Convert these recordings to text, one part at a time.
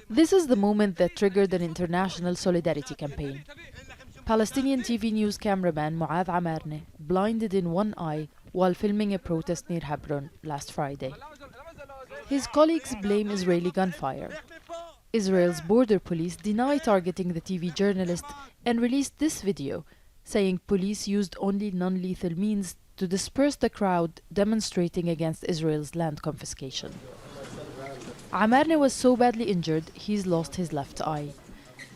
This is the moment that triggered an international solidarity campaign. Palestinian TV news cameraman Muath Amarneh blinded in one eye while filming a protest near Hebron last Friday. His colleagues blame Israeli gunfire. Israel's border police deny targeting the TV journalist and released this video, saying police used only non-lethal means to disperse the crowd demonstrating against Israel's land confiscation. Amarneh was so badly injured he's lost his left eye,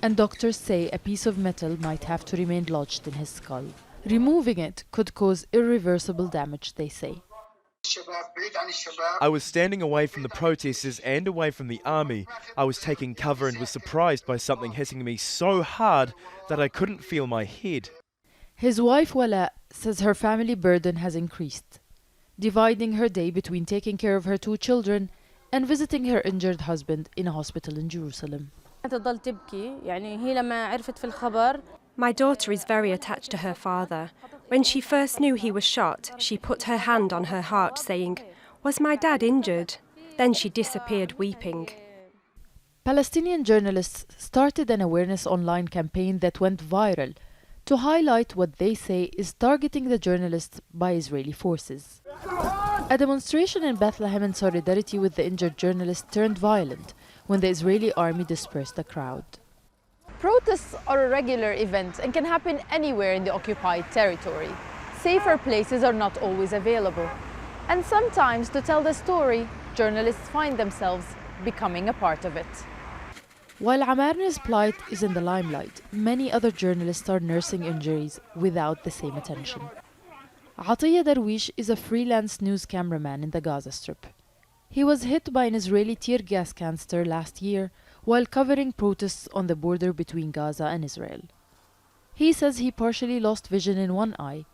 and doctors say a piece of metal might have to remain lodged in his skull. Removing it could cause irreversible damage, they say. I was standing away from the protesters and away from the army. I was taking cover and was surprised by something hitting me so hard that I couldn't feel my head. His wife WALAA says her family burden has increased, dividing her day between taking care of her 2 children and visiting her injured husband in a hospital in Jerusalem. My daughter is very attached to her father. When she first knew he was shot, she put her hand on her heart saying, "Was my dad injured?" Then she disappeared weeping. Palestinian journalists started an awareness online campaign that went viral to highlight what they say is targeting the journalists by Israeli forces. A demonstration in Bethlehem in solidarity with the injured journalist turned violent when the Israeli army dispersed the crowd. Protests are a regular event and can happen anywhere in the occupied territory. Safer places are not always available. And sometimes, to tell the story, journalists find themselves becoming a part of it. While Amarneh's plight is in the limelight, many other journalists are nursing injuries without the same attention. ATTIA DARWEESH is a freelance news cameraman in the Gaza Strip. He was hit by an Israeli tear gas canister last year while covering protests on the border between Gaza and Israel. He says he partially lost vision in one eye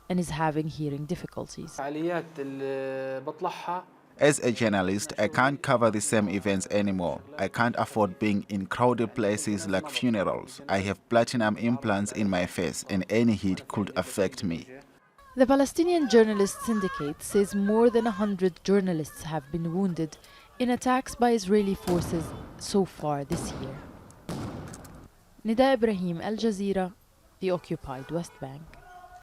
and is having hearing difficulties. As a journalist, I can't cover the same events anymore. I can't afford being in crowded places like funerals. I have platinum implants in my face and any heat could affect me. The Palestinian Journalists Syndicate says more than 100 journalists have been wounded in attacks by Israeli forces so far this year. Nida Ibrahim, Al Jazeera, the occupied West Bank.